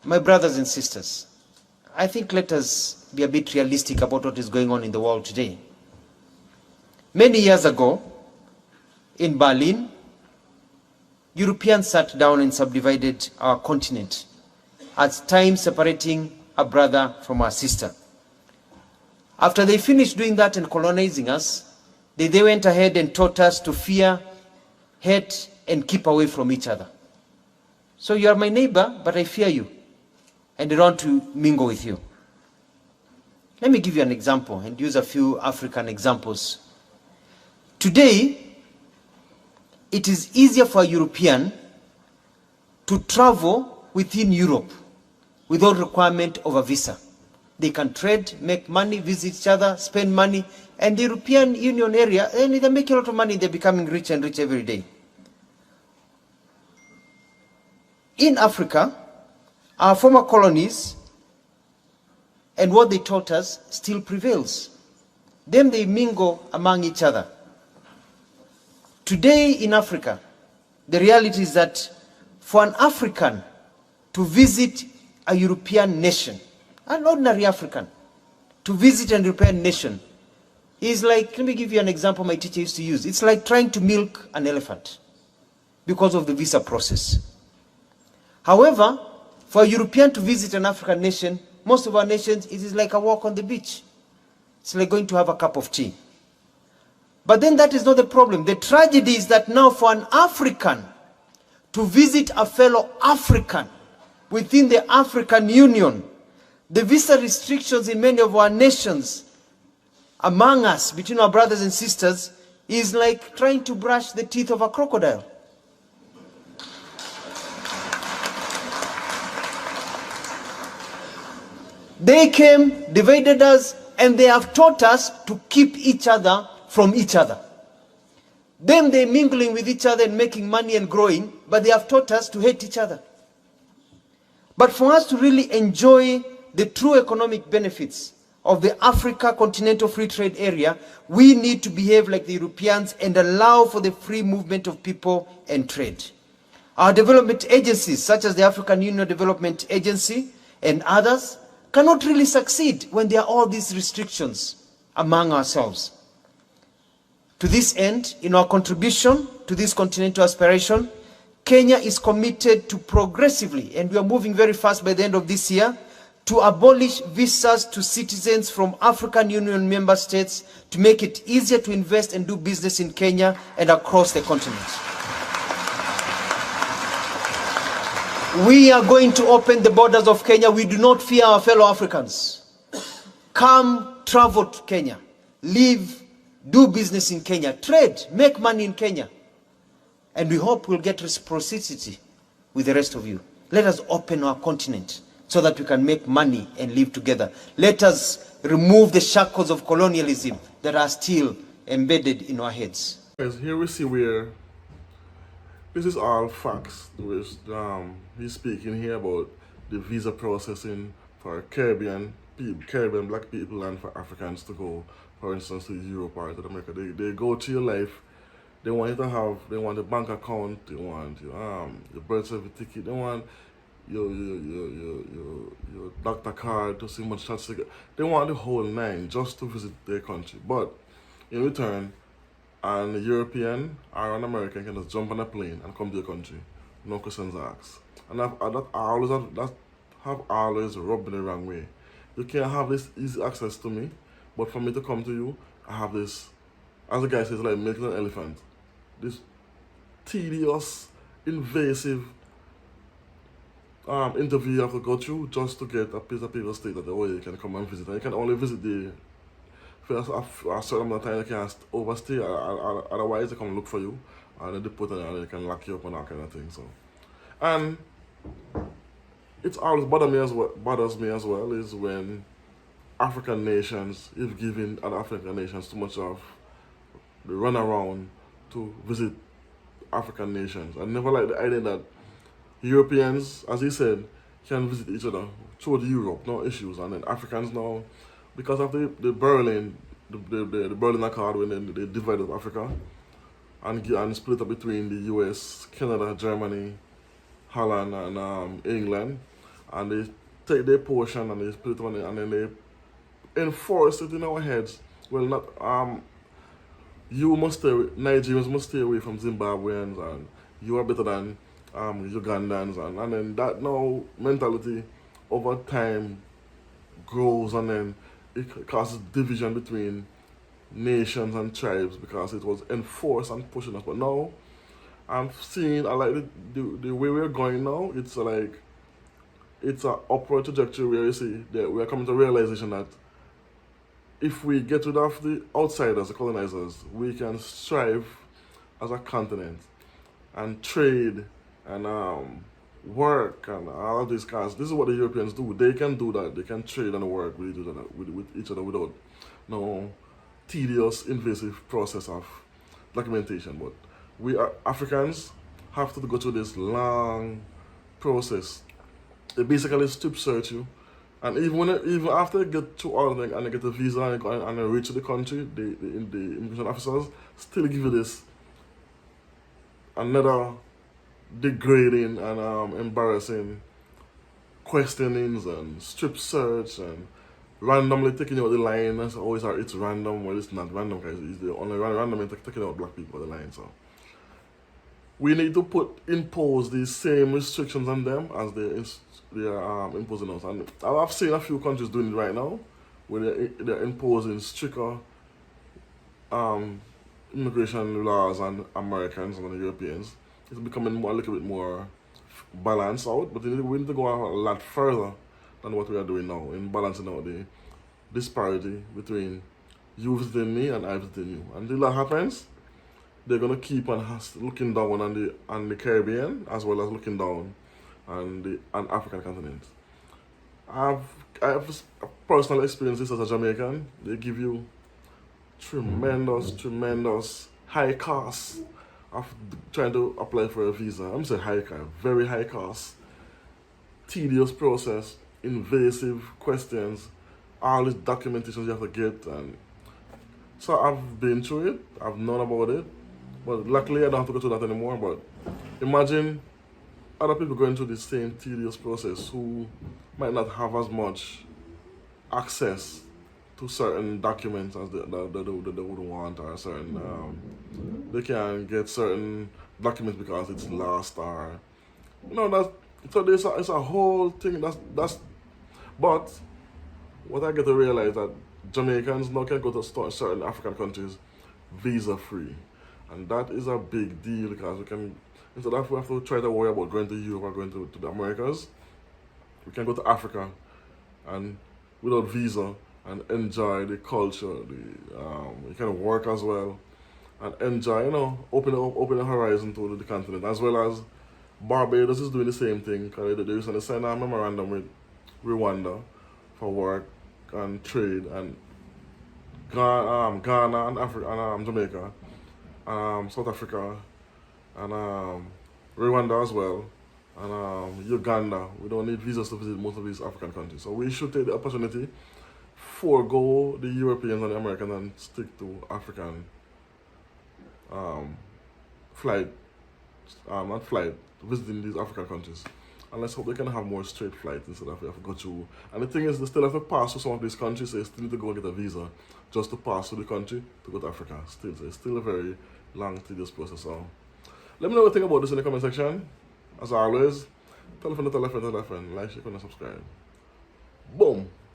my brothers and sisters, I think let us be a bit realistic about what is going on in the world today. Many years ago, in Berlin, Europeans sat down and subdivided our continent, at times separating a brother from our sister. After they finished doing that and colonizing us, they went ahead and taught us to fear, hate, and keep away from each other. So you are my neighbor, but I fear you, and I don't want to mingle with you. Let me give you an example and use a few African examples. Today, it is easier for a European to travel within Europe without requirement of a visa. They can trade, make money, visit each other, spend money, and the European Union area, they make a lot of money, they're becoming rich and rich every day. In Africa, our former colonies and what they taught us still prevails. Then they mingle among each other. Today in Africa, the reality is that for an African to visit a European nation, an ordinary African, to visit a European nation is like, let me give you an example my teacher used to use. It's like trying to milk an elephant because of the visa process. However, for a European to visit an African nation, most of our nations, it is like a walk on the beach. It's like going to have a cup of tea. But then that is not the problem. The tragedy is that now for an African to visit a fellow African within the African Union, the visa restrictions in many of our nations, among us, between our brothers and sisters, is like trying to brush the teeth of a crocodile. They came, divided us, and they have taught us to keep each other from each other. Then they're mingling with each other and making money and growing, but they have taught us to hate each other. But for us to really enjoy the true economic benefits of the Africa Continental Free Trade Area, we need to behave like the Europeans and allow for the free movement of people and trade. Our development agencies, such as the African Union Development Agency and others, cannot really succeed when there are all these restrictions among ourselves. To this end, in our contribution to this continental aspiration, Kenya is committed to progressively, and we are moving very fast by the end of this year, to abolish visas to citizens from African Union member states to make it easier to invest and do business in Kenya and across the continent. We are going to open the borders of Kenya. We do not fear our fellow Africans. Come, travel to Kenya. Live, do business in Kenya. Trade, make money in Kenya. And we hope we'll get reciprocity with the rest of you. Let us open our continent so that we can make money and live together. Let us remove the shackles of colonialism that are still embedded in our heads. Here we see where this is all facts. He's speaking here about the visa processing for Caribbean people, Caribbean black people, and for Africans to go, for instance, to Europe or to America. They go to your life. They want you to have, they want a bank account, they want your birth certificate, they want your doctor card to see much shots to get. They want the whole nine just to visit their country. But in return, an European or an American can just jump on a plane and come to your country, no questions asked. And that have always rubbed me the wrong way. You can't have this easy access to me, but for me to come to you, I have this, as the guy says, like milking an elephant. This tedious, invasive interview you have to go through just to get a piece of paper state that you can come and visit. And you can only visit the first a certain amount of time. You can't overstay, otherwise they come look for you and they deport you and they can lock you up and that kind of thing. So, and it's always bothers me as well is when African nations, if giving other African nations too much of the run around to visit African nations. I never like the idea that Europeans, as he said, can visit each other through Europe, no issues. And then Africans now, because of the Berlin Accord, when they divided Africa and split up between the US, Canada, Germany, Holland, and England, and they take their portion and they put it on it, and then they enforce it in our heads. Well, not you must stay, Nigerians must stay away from Zimbabweans, and you are better than Ugandans, and then that now mentality over time grows, and then it causes division between nations and tribes because it was enforced and pushing us. But now I'm seeing, I like the way we're going now. It's like it's an upward trajectory where you see that we are coming to realization that if we get rid of the outsiders, the colonizers, we can strive as a continent and trade and work and all of these cars. This is what the Europeans do. They can do that. They can trade and work with each other without no tedious, invasive process of documentation. But we are Africans have to go through this long process. They basically strip search you, and even after they get through all of them and they get a visa and they reach the country, the immigration officers still give you this another degrading and embarrassing questionings and strip search and randomly taking out the line. That's always it's random. Well, it's not random because it's the only randomly taking out black people on the line. So we need to impose these same restrictions on them as they are imposing us. And I've seen a few countries doing it right now, where they're imposing stricter immigration laws on Americans and on Europeans. It's becoming a little bit more balanced out, but we need to go a lot further than what we are doing now in balancing out the disparity between you visiting me and I visiting you. Until that happens, they're gonna keep on looking down on the Caribbean as well as looking down on the African continent. I have personal experiences as a Jamaican. They give you tremendous high costs of trying to apply for a visa. I'm saying very high cost, tedious process, invasive questions, all these documentations you have to get, and so I've been through it. I've known about it, but luckily I don't have to go through that anymore. But imagine other people going through the same tedious process who might not have as much access to certain documents as they would want, or certain they can get certain documents because it's lost, or it's a whole thing. But what I get to realize that Jamaicans now can go to certain African countries visa free, and that is a big deal because we can, instead of we have to try to worry about going to Europe or going to the Americas, we can go to Africa and without visa and enjoy the culture. You can work as well and enjoy, open the horizon to the continent, as well as Barbados is doing the same thing. They recently signed a memorandum with Rwanda for work and trade, and Ghana and Jamaica, South Africa, and Rwanda as well, and Uganda. We don't need visas to visit most of these African countries, so we should take the opportunity, forego the Europeans and the Americans, and stick to African visiting these African countries. And let's hope they can have more straight flights instead of we have to go through. And the thing is, they still have to pass through some of these countries, so you still need to go and get a visa just to pass through the country to go to Africa. So it's still a very long, tedious process. So let me know what you think about this in the comment section. As always, tell a friend, like, share, and subscribe.